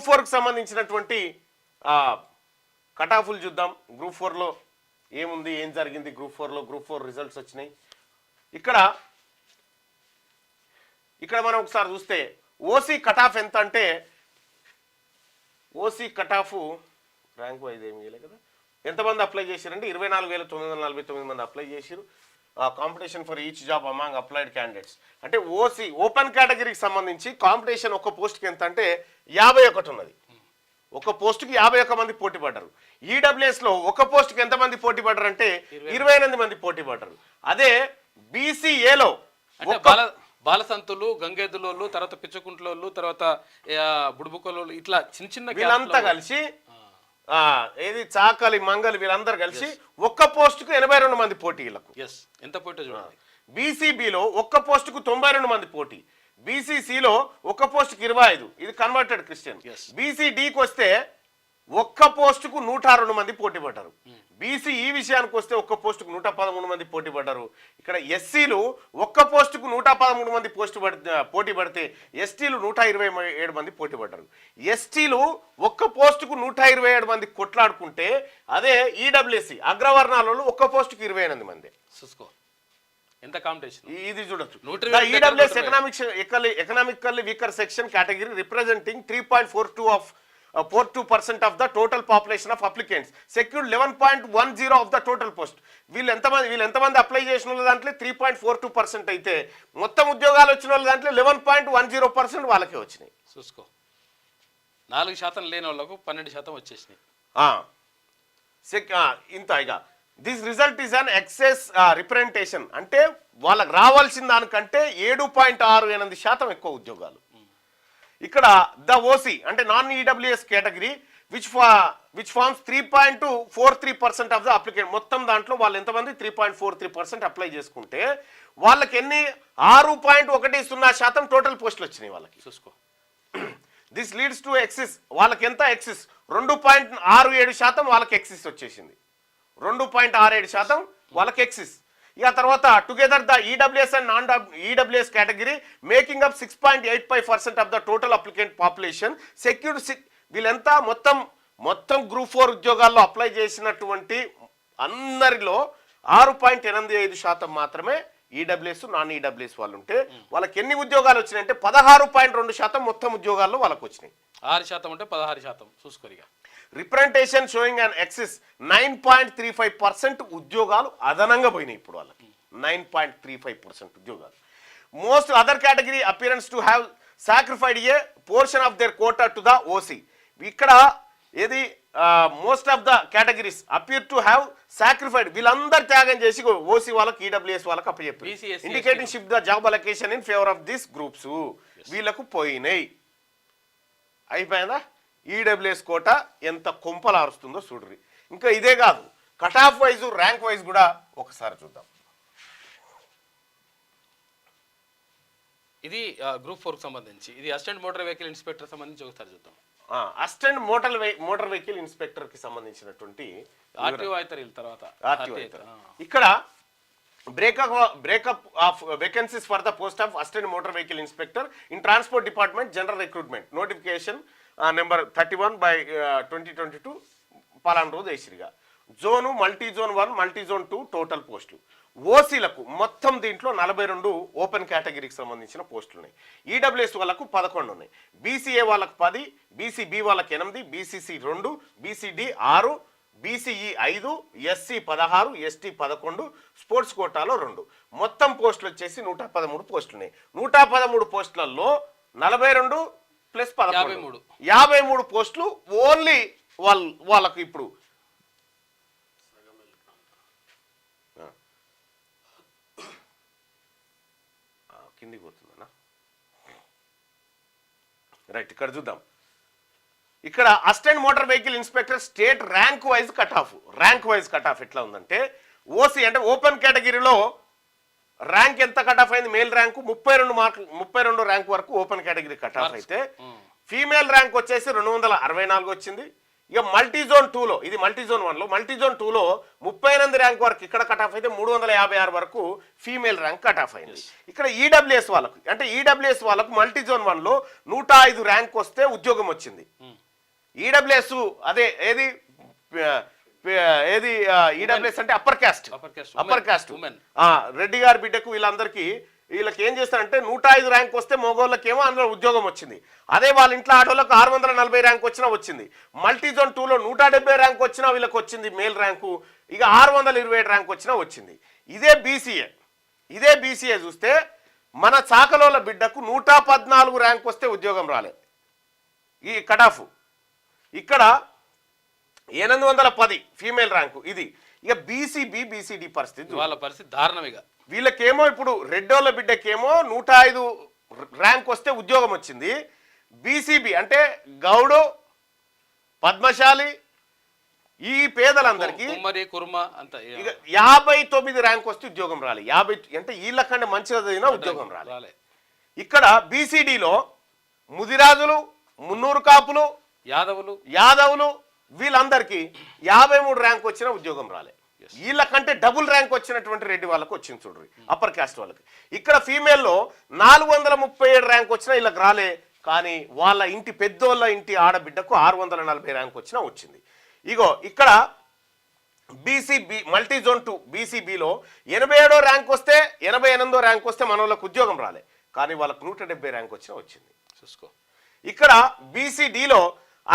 Group 4కి సంబంధించినటువంటి కటాఫ్లు చూద్దాం. గ్రూప్ 4లో ఏముంది, ఏం జరిగింది గ్రూప్ 4లో. గ్రూప్ 4 రిజల్ట్స్ వచ్చినాయి. ఇక్కడ మనం ఒకసారి చూస్తే ఓసీ కటాఫ్ ఎంత అంటే, ఓసీ కటాఫ్ ర్యాంక్ వైజ్ ఏమి చేయలేదు కదా, ఎంతమంది అప్లై చేశారంటే 24,949 మంది అప్లై చేశారు. Competition for each job among applied candidates అంటే ఓసీ ఓపెన్ కేటగిరీకి సంబంధించి కాంపిటీషన్ ఒక పోస్ట్కి ఎంత అంటే 51 ఉన్నది. ఒక పోస్టుకి 51 మంది పోటీ పడ్డారు. ఈడబ్ల్యూఎస్లో ఒక పోస్టుకి ఎంతమంది పోటీ పడ్డారు అంటే 28 మంది పోటీ పడ్డారు. అదే బీసీఏలో బాలసంతులు, గంగేదులోళ్ళు, తర్వాత పిచ్చకుంట్లోళ్ళు, తర్వాత బుడుబుకలోళ్ళు, ఇట్లా చిన్న చిన్న వీళ్ళంతా కలిసి ఏది చాకలి మంగలి వీళ్ళందరూ కలిసి ఒక్క పోస్టుకు 82 మంది పోటీ. వీళ్ళకు ఎంత పోటీ చూడండి. బీసీబీలో ఒక్క పోస్టుకు 92 మంది పోటీ. బీసీసీలో ఒక్క పోస్టుకు 25, ఇది కన్వర్టెడ్ క్రిస్టియన్. బీసీడీకి వస్తే ఒక్క పోస్టుకు 102 మంది పోటీ పడ్డారు. బీసీఈ విషయానికి వస్తే ఒక్క పోస్టుకు 113 మంది పోటీ పడ్డారు. ఇక్కడ ఎస్సీలు ఒక్క పోస్టుకు 113 మంది పోటీ పడితే ఎస్టీలు 127 మంది పోటీ పడ్డారు. ఎస్టీలు ఒక్క పోస్టుకు 127 మంది కొట్లాడుకుంటే, అదే ఈడబ్ల్యూఎస్సీ అగ్రవర్ణాలలో ఒక్క పోస్టుకు 28 మంది. చూసుకో ఎంత కాంపిటీషన్. ఇది చూడొచ్చు. EWS economically weaker section category representing 3.42% of the total population of applicants secured 11.10 of the total post. వీళ్ళు ఎంతమంది అప్లై చేసిన వాళ్ళ దాంట్లో 3.42% అయితే మొత్తం ఉద్యోగాలు వచ్చిన వాళ్ళ దాంట్లో 11.10% వాళ్ళకే వచ్చినాయి. చూసుకో 4% లేని వాళ్ళకు 12% వచ్చేసినాయి. ఇంత ఇక this result is an excess representation అంటే వాళ్ళకి రావాల్సిన దానికంటే 7.68% ఎక్కువ ఉద్యోగాలు. ఇక్కడ ద ఓసీ అంటే non EWS category which forms 3.43% of the applicant. మొత్తం దాంట్లో వాళ్ళు ఎంతమంది 3.43% అప్లై చేసుకుంటే వాళ్ళకి ఎన్ని 6.10% టోటల్ పోస్టులు వచ్చినాయి వాళ్ళకి. చూసుకో దిస్ లీడ్స్ టు ఎక్సిస్. వాళ్ళకి ఎంత ఎక్సిస్ 2.67% వాళ్ళకి ఎక్సిస్ వచ్చేసింది. 2.67% వాళ్ళకి ఎక్సిస్. ఇక తర్వాత together the EWS and non EWS category making up 6.85% of the total applicant population secured. వీళ్ళంతా మొత్తం గ్రూప్ 4 ఉద్యోగాల్లో అప్లై చేసినటువంటి అందరిలో 6.85% మాత్రమే ఈడబ్ల్యూఎస్ నాన్ ఈడబ్ల్యూఎస్ వాళ్ళు ఉంటే వాళ్ళకి ఎన్ని ఉద్యోగాలు వచ్చినాయంటే 16.2% మొత్తం ఉద్యోగాల్లో వాళ్ళకి వచ్చినాయి. 6% ఉంటే 16% చూసుకోరిగా. రిప్రజెంటేషన్ షోయింగ్ అండ్ ఎక్సిస్ 9.35% ఉద్యోగాలు అదనంగా పోయినాయి ఇప్పుడు వాళ్ళకి. 9.35% ఉద్యోగాలు. Most other category appearance to have sacrificed a portion of their quota to the OC. ఇక్కడ ఏది most of the categories appear to have sacrificed, వీళ్ళందరూ త్యాగం చేసి ఓసీ వాళ్ళకి ఈడబ్ల్యూఎస్ వాళ్ళకి అప్పచెప్పారు. Indicating shift the job allocation in favour of this groups. వీళ్ళకు పోయినాయి. అయిపోయిందా? ఈడబ్ల్యూఎస్ కోట ఎంత కొంపలారుస్తుందో చూడ్రి. ఇంకా ఇదే కాదు, cut off wise rank wise కూడా ఒకసారి చూద్దాం. ఇది గ్రూప్ 4 కి సంబంధించి, ఇది అసిస్టెంట్ మోటార్ వెహికల్ ఇన్స్పెక్టర్ సంబంధించి ఒకసారి చూద్దాం. అసిస్టెంట్ మోటార్ వెహికల్ ఇన్స్పెక్టర్ కి సంబంధించినటువంటి ఆర్టీఓ అవుతారు తర్వాత. ఇక్కడ breakup of vacancies for the post of assistant motor vehicle inspector in transport department general recruitment notification number 31/2022 పలానా రోజు వేసిరిగా. Zone multi zone 1 multi zone 2 total పోస్టులు. ఓసీలకు మొత్తం దీంట్లో 42 ఓపెన్ కేటగిరీకి సంబంధించిన పోస్టులు ఉన్నాయి. ఈడబ్ల్యూఎస్ వాళ్ళకు 11 ఉన్నాయి. బీసీఏ వాళ్ళకు 10, బీసీబీ వాళ్ళకి 8, BCC 2, BCD 6, BCE 5, SC 16, ST 11, sports కోటాలో 2. మొత్తం పోస్టులు వచ్చేసి 113 పోస్టులు ఉన్నాయి. 113 పోస్టులలో 42 ప్లస్ 11 53 పోస్టులు ఓన్లీ వాళ్ళకు ఇప్పుడు కిందికి పోతుందన్నా. రైట్, ఇక్కడ చూద్దాం. ఇక్కడ assistant motor vehicle inspector state rank wise cut off ఎట్లా ఉందంటే, ఓసీ అంటే ఓపెన్ కేటగిరీలో ర్యాంక్ ఎంత కట్ ఆఫ్ అయింది? మేల్ ర్యాంకు 32 ర్యాంక్ వరకు ఓపెన్ కేటగిరీ కట్ ఆఫ్ అయితే, ఫీమేల్ ర్యాంక్ వచ్చేసి 264 వచ్చింది. ఇక మల్టీజోన్ 2లో, ఇది మల్టీజోన్ 1లో, మల్టీజోన్ 2లో 38 ర్యాంక్ వరకు ఇక్కడ కట్ ఆఫ్ అయితే 356 వరకు ఫీమేల్ ర్యాంక్ కట్ ఆఫ్ అయింది. ఇక్కడ ఈడబ్ల్యూఎస్ వాళ్ళకు, అంటే ఈడబ్ల్యూఎస్ వాళ్ళకు మల్టీజోన్ 1లో 105 ర్యాంక్ వస్తే ఉద్యోగం వచ్చింది. ఈడబ్ల్యూఎస్ అదే ఏది ఏది ఈడబ్ల్యూఎస్ అంటే అప్పర్ క్యాస్ట్ రెడ్డి గారి బిడ్డకు వీళ్ళందరికీ వీళ్ళకి ఏం చేస్తారంటే 105 ర్యాంక్ వస్తే మగోళ్ళకేమో అందులో ఉద్యోగం వచ్చింది. అదే వాళ్ళ ఇంట్లో ఆడోళ్ళకు 640 ర్యాంక్ వచ్చినా వచ్చింది. మల్టీజోన్ 2లో 170 ర్యాంక్ వచ్చినా వీళ్ళకి వచ్చింది మేల్ ర్యాంకు. ఇక 627 ర్యాంక్ వచ్చినా వచ్చింది. ఇదే బీసీఏ చూస్తే మన చాకలోల బిడ్డకు 114 ర్యాంక్ వస్తే ఉద్యోగం రాలే, ఈ కట్ ఆఫ్. ఇక్కడ 810 ఫీమేల్ ర్యాంకు ఇది. ఇక బీసీడీ పరిస్థితి, వాళ్ళ పరిస్థితి దారుణంగా. వీళ్ళకేమో ఇప్పుడు రెడ్డోళ్ళ బిడ్డకేమో 105 ర్యాంక్ వస్తే ఉద్యోగం వచ్చింది. బీసీబీ అంటే గౌడు, పద్మశాలి, ఈ పేదలందరికీ ఇక 59 ర్యాంక్ వస్తే ఉద్యోగం రాలి. 50 అంటే వీళ్ళకంటే మంచిగా చదివినా ఉద్యోగం రాలి. ఇక్కడ బీసీడీలో ముదిరాజులు, మున్నూరు కాపులు, యాదవులు వీళ్ళందరికీ 53 ర్యాంక్ వచ్చిన ఉద్యోగం రాలే. వీళ్ళకంటే డబుల్ ర్యాంక్ వచ్చినటువంటి రెడ్డి వాళ్ళకు వచ్చింది చూడ్రి, అప్పర్ క్యాస్ట్ వాళ్ళకి. ఇక్కడ ఫీమేల్లో 437 ర్యాంక్ వచ్చినా వీళ్ళకి రాలే, కానీ వాళ్ళ ఇంటి పెద్దోళ్ళ ఇంటి ఆడబిడ్డకు 640 ర్యాంక్ వచ్చినా వచ్చింది. ఇగో ఇక్కడ బీసీబీ మల్టీజోన్ 2 బీసీబీలో 87 ర్యాంక్ వస్తే 88 ర్యాంక్ వస్తే మన వాళ్ళకు ఉద్యోగం రాలే, కానీ వాళ్ళకు 170 ర్యాంక్ వచ్చినా వచ్చింది. చూసుకో. ఇక్కడ బీసీడీలో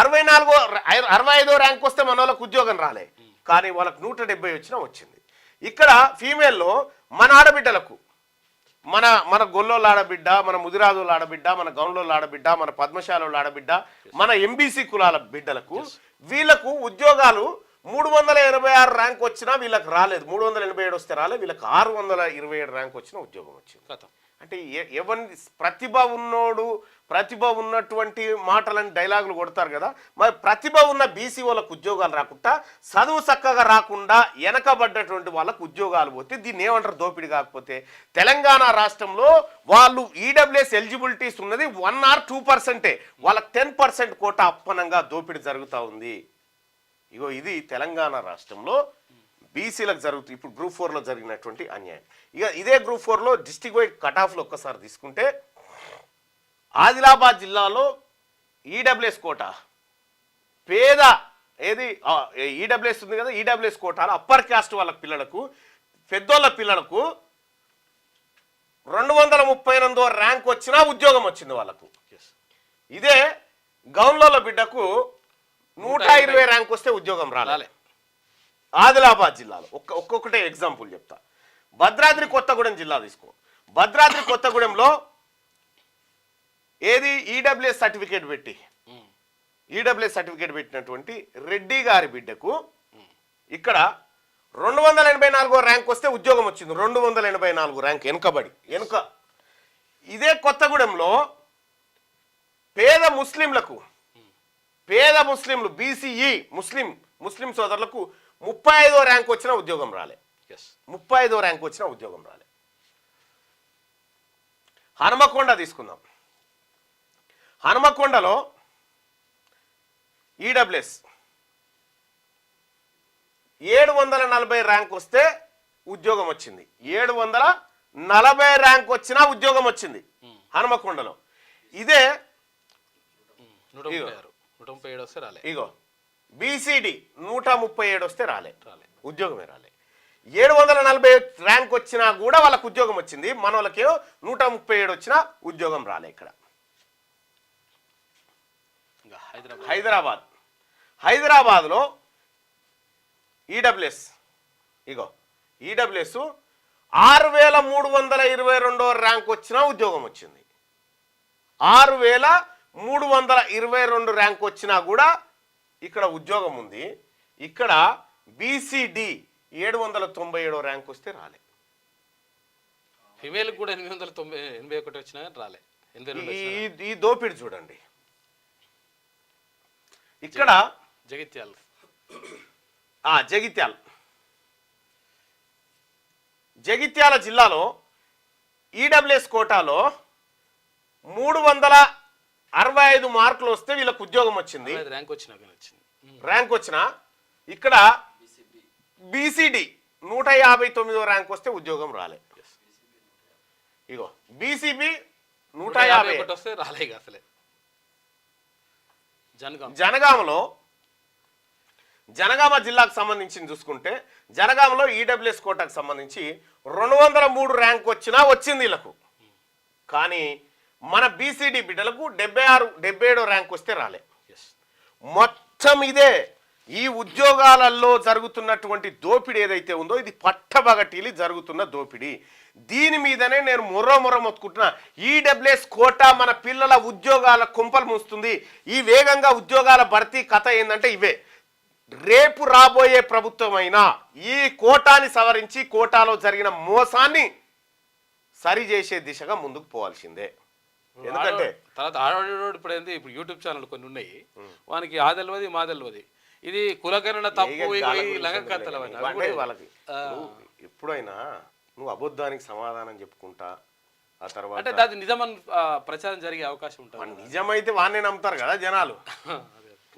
65 ర్యాంక్ వస్తే మన వాళ్ళకు ఉద్యోగం రాలే, కానీ వాళ్ళకు 170 వచ్చినా వచ్చింది. ఇక్కడ ఫీమేల్లో మన ఆడబిడ్డలకు, మన గొల్లోళ్ళ ఆడబిడ్డ, మన ముదిరాజుల ఆడబిడ్డ, మన గౌన్లోళ్ళ ఆడబిడ్డ, మన పద్మశాల ఆడబిడ్డ, మన ఎంబీసీ కులాల బిడ్డలకు వీళ్ళకు ఉద్యోగాలు 386 ర్యాంక్ వచ్చినా వీళ్ళకి రాలేదు. 387 వస్తే రాలేదు, వీళ్ళకి 627 ర్యాంక్ వచ్చినా ఉద్యోగం వచ్చింది. అంటే ఎవరిని ప్రతిభ ఉన్నటువంటి మాటలని డైలాగులు కొడతారు కదా, మరి ప్రతిభ ఉన్న బీసీ వాళ్ళకు ఉద్యోగాలు రాకుండా, చదువు చక్కగా రాకుండా వెనకబడ్డటువంటి వాళ్ళకు ఉద్యోగాలు పోతే దీన్ని ఏమంటారు? దోపిడీ. కాకపోతే తెలంగాణ రాష్ట్రంలో వాళ్ళు ఈడబ్ల్యూఎస్ ఎలిజిబిలిటీస్ ఉన్నది 1 or 2%, వాళ్ళకి 10% కోట అప్పనంగా దోపిడీ జరుగుతూ ఉంది. ఇగో ఇది తెలంగాణ రాష్ట్రంలో బీసీలకు జరుగుతుంది. ఇప్పుడు గ్రూప్ 4లో జరిగినటువంటి అన్యాయం. ఇక ఇదే గ్రూప్ 4లో డిస్ట్రిక్ట్ వైడ్ కట్ ఆఫ్లో ఒక్కసారి తీసుకుంటే, ఆదిలాబాద్ జిల్లాలో ఈడబ్ల్యూఎస్ కోట పేద ఏది ఈడబ్ల్యూఎస్ ఉంది కదా, ఈడబ్ల్యూఎస్ కోటాలో అప్పర్ క్యాస్ట్ వాళ్ళ పిల్లలకు, పెద్దోళ్ళ పిల్లలకు 238 ర్యాంక్ వచ్చినా ఉద్యోగం వచ్చింది వాళ్ళకు. ఇదే గౌన్లోళ్ళ బిడ్డకు 120 ర్యాంక్ వస్తే ఉద్యోగం రాలే. ఆదిలాబాద్ జిల్లాలో ఒక్కొక్కటే ఎగ్జాంపుల్ చెప్తా. భద్రాద్రి కొత్తగూడెం జిల్లా తీసుకో. భద్రాద్రి కొత్తగూడెంలో ఏది ఈడబ్ల్యూఎస్ సర్టిఫికేట్ పెట్టినటువంటి రెడ్డి గారి బిడ్డకు ఇక్కడ 284 ర్యాంక్ వస్తే ఉద్యోగం వచ్చింది. 284 ర్యాంక్ వెనుక. ఇదే కొత్తగూడెంలో పేద ముస్లింలు బీసీఈ ముస్లిం సోదరులకు 35 ర్యాంక్ వచ్చినా ఉద్యోగం రాలే. 35 ర్యాంక్ వచ్చినా ఉద్యోగం రాలే. హనుమకొండ తీసుకుందాం. హనుమకొండలో ఈడబ్ల్యూఎస్ 740 ర్యాంక్ వస్తే ఉద్యోగం వచ్చింది. 740 ర్యాంక్ వచ్చినా ఉద్యోగం వచ్చింది హనుమకొండలో. ఇదే 137 వస్తే రాలే. ఇగో బీసీడీ 137 వస్తే రాలే, ఉద్యోగమే రాలే. 740 ర్యాంక్ వచ్చినా కూడా వాళ్ళకు ఉద్యోగం వచ్చింది. మన వాళ్ళకేమో 137 వచ్చినా ఉద్యోగం రాలే. ఇక్కడ హైదరాబాద్లో ఈడబ్ల్యూఎస్ 6322 ర్యాంక్ వచ్చినా ఉద్యోగం వచ్చింది. 6322 ర్యాంక్ వచ్చినా కూడా ఇక్కడ ఉద్యోగం ఉంది. ఇక్కడ బీసీడీ 797 ర్యాంక్ వస్తే రాలే. ఫిమేల్ కూడా 881 వచ్చినా రాలే. ఈ దోపిడి చూడండి. ఇక్కడ జగిత్యాల జిల్లాలో ఈడబ్ల్యూఎస్ కోటాలో 365 మార్కులు వస్తే వీళ్ళకి ఉద్యోగం వచ్చింది. ర్యాంక్ వచ్చినా ఇక్కడ బీసీడీ 159వ ర్యాంక్ వస్తే ఉద్యోగం రాలే. ఇగో బీసీబీ 151 వస్తే రాలే అసలే. జనగామ జిల్లాకు సంబంధించి చూసుకుంటే జనగామలో ఈడబ్ల్యూఎస్ కోటాకు సంబంధించి 203 ర్యాంక్ వచ్చినా వచ్చింది వీళ్ళకు. కానీ మన బీసీడీ బిడ్డలకు 77 ర్యాంక్ వస్తే రాలే. మొత్తం ఇదే ఈ ఉద్యోగాలలో జరుగుతున్నటువంటి దోపిడీ ఏదైతే ఉందో ఇది పట్టబగటిలి జరుగుతున్న దోపిడీ. దీని మీదనే నేను మొర్ర మొత్తుకుంటున్నా. ఈడబ్ల్యూఎస్ కోటా మన పిల్లల ఉద్యోగాల కుంపలు మూస్తుంది. ఈ వేగంగా ఉద్యోగాల భర్తీ కథ ఏంటంటే ఇవే. రేపు రాబోయే ప్రభుత్వమైనా ఈ కోటాని సవరించి కోటాలో జరిగిన మోసాన్ని సరిచేసే దిశగా ముందుకు పోవాల్సిందే. ఎందుకంటే తర్వాత ఆడవాడు ఇప్పుడు ఏంది, ఇప్పుడు యూట్యూబ్ ఛానల్ కొన్ని ఉన్నాయి, వానికి ఆ తెలియదు మా తెలియదు, ఇది కులకరణ తప్పు వాళ్ళకి. ఎప్పుడైనా నువ్వు అబద్ధానికి సమాధానం చెప్పుకుంటా ఆ తర్వాత అంటే అది నిజమని ప్రచారం జరిగే అవకాశం ఉంటుంది. నిజమైతే వాడిని నమ్ముతారు కదా జనాలు,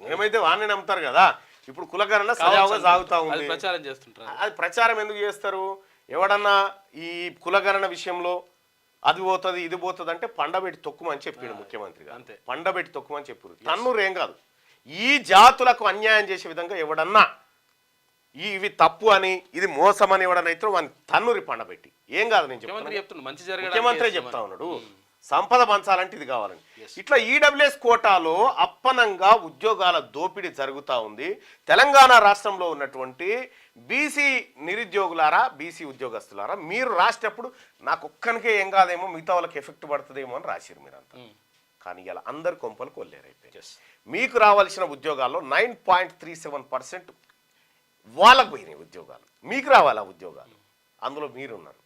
నిజమైతే వాడిని నమ్ముతారు కదా. ఇప్పుడు కులకరణ సజావుగా సాగుతా ఉంది, ప్రచారం చేస్తుంటారు. అది ప్రచారం ఎందుకు చేస్తారు? ఎవడన్నా ఈ కులకరణ విషయంలో అది పోతుంది ఇది పోతుంది అంటే పండబెట్టి తొక్కుమని చెప్పాడు ముఖ్యమంత్రి గారు. అంతే, పండబెట్టి తొక్కుమని చెప్పారు. తన్నురేం కాదు, ఈ జాతులకు అన్యాయం చేసే విధంగా ఎవడన్నా ఇవి తప్పు అని ఇది మోసం అని ఎవడనైతే వాడిని తన్నురి పండబెట్టి ఏం కాదు. నేను చెప్తున్నా, ముఖ్యమంత్రి చెప్తా ఉన్నాడు సంపద పంచాలంటే ఇది కావాలని. ఇట్లా ఈడబ్ల్యూఎస్ కోటాలో అప్పనంగా ఉద్యోగాల దోపిడీ జరుగుతూ ఉంది. తెలంగాణ రాష్ట్రంలో ఉన్నటువంటి బీసీ నిరుద్యోగులారా, బీసీ ఉద్యోగస్తులారా, మీరు రాసేటప్పుడు నాకు ఒక్కనికే ఏం కాదేమో మిగతా వాళ్ళకి ఎఫెక్ట్ పడుతుందేమో అని రాసిరు మీరంతా. కానీ ఇలా అందరు కొంపలు కొల్లేరైపోయి మీకు రావాల్సిన ఉద్యోగాల్లో 9.37% వాళ్ళకు పోయినాయి ఉద్యోగాలు. మీకు రావాలా ఉద్యోగాలు, అందులో మీరున్నారు.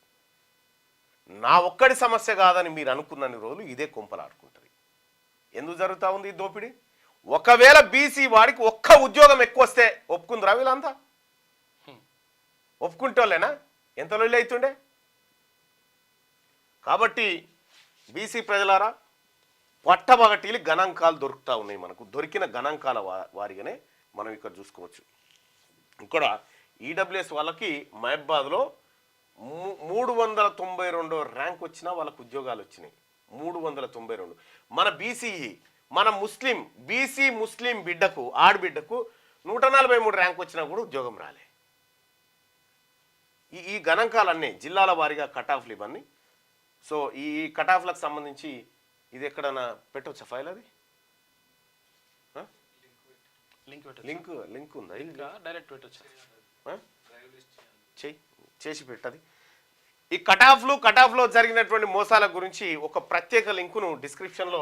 నా ఒక్కడి సమస్య కాదని మీరు అనుకున్నన్ని రోజులు ఇదే కొంపలాడుకుంటుంది. ఎందుకు జరుగుతూ ఉంది ఈ దోపిడీ? ఒకవేళ బీసీ వాడికి ఒక్క ఉద్యోగం ఎక్కువ వస్తే ఒప్పుకుందిరా వీళ్ళంతా? ఒప్పుకుంటే వాళ్ళేనా? ఎంత లొల్లి అవుతుండే? కాబట్టి బీసీ ప్రజలారా, పట్టబగటీలు గణాంకాలు దొరుకుతూ ఉన్నాయి మనకు. దొరికిన గణాంకాల వారిగానే మనం ఇక్కడ చూసుకోవచ్చు. ఇక్కడ ఈడబ్ల్యూఎస్ వాళ్ళకి మహబాద్లో 392 ర్యాంక్ వచ్చినా వాళ్ళకు ఉద్యోగాలు వచ్చినాయి. 392. మన బీసీఈ, మన బీసీ ముస్లిం బిడ్డకు, ఆడబిడ్డకు 143 ర్యాంక్ వచ్చినా కూడా ఉద్యోగం రాలే. ఈ గణాంకాలన్నీ జిల్లాల వారీగా కట్ ఆఫ్లు ఇవన్నీ. సో ఈ కట్ ఆఫ్లకు సంబంధించి ఇది ఎక్కడైనా పెట్టవచ్చా ఫైల్? అది లింక్ ఉందా? డైరెక్ట్ పెట్టచ్చు, చేసి పెట్టది. ఈ కట్ ఆఫ్లో జరిగినటువంటి మోసాల గురించి ఒక ప్రత్యేక లింకును డిస్క్రిప్షన్లో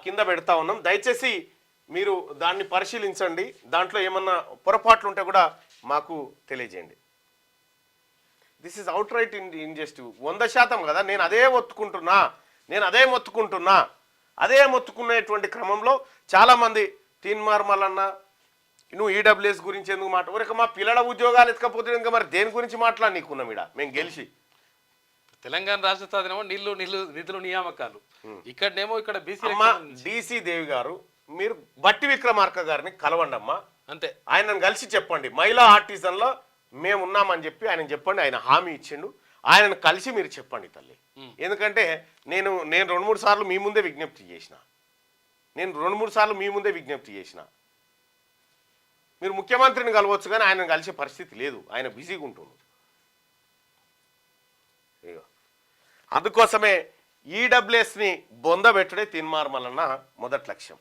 కింద పెడతా ఉన్నాం. దయచేసి మీరు దాన్ని పరిశీలించండి. దాంట్లో ఏమన్నా పొరపాట్లు ఉంటే కూడా మాకు తెలియజేయండి. దిస్ ఈజ్ అవుట్ రైట్ ఇన్జస్టివ్ 100% కదా. నేను అదే మొత్తుకునేటువంటి క్రమంలో చాలామంది తీన్మార్ మల్లన్న నువ్వు ఈడబ్ల్యూఎస్ గురించి ఎందుకు మాట, మా పిల్లల ఉద్యోగాలు ఎత్తుకపోతే ఇంకా మరి దేని గురించి మాట్లాడి నీకున్నాం ఇడ మేము గెలిచి. తెలంగాణ రాష్ట్ర నిధులు నియామకాలు ఇక్కడనేమో ఇక్కడ డీసీ దేవి గారు, మీరు బట్టి విక్రమార్క గారిని కలవండి అమ్మా. అంతే, ఆయనను కలిసి చెప్పండి. మహిళా ఆర్టిజన్లో మేము ఉన్నామని చెప్పి ఆయన చెప్పండి. ఆయన హామీ ఇచ్చిండు. ఆయనను కలిసి మీరు చెప్పండి తల్లి. ఎందుకంటే నేను 2-3 సార్లు మీ ముందే విజ్ఞప్తి చేసిన. మీరు ముఖ్యమంత్రిని కలవచ్చు కానీ ఆయనను కలిసే పరిస్థితి లేదు, ఆయన బిజీగా ఉంటుంది. అందుకోసమే ఈడబ్ల్యూఎస్ని బొందబెట్టుడే తీన్మార్ మల్లన్న మొదటి లక్ష్యం.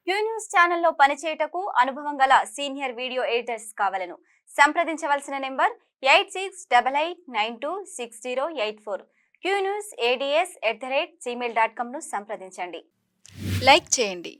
క్యూ న్యూస్ ఛానల్లో పనిచేయటకు అనుభవం గల సీనియర్ వీడియో ఎడిటర్స్ కావాలను సంప్రదించవలసిన నెంబర్ 8688926084. qnewsads@gmail.com ను సంప్రదించండి. లైక్ చేయండి.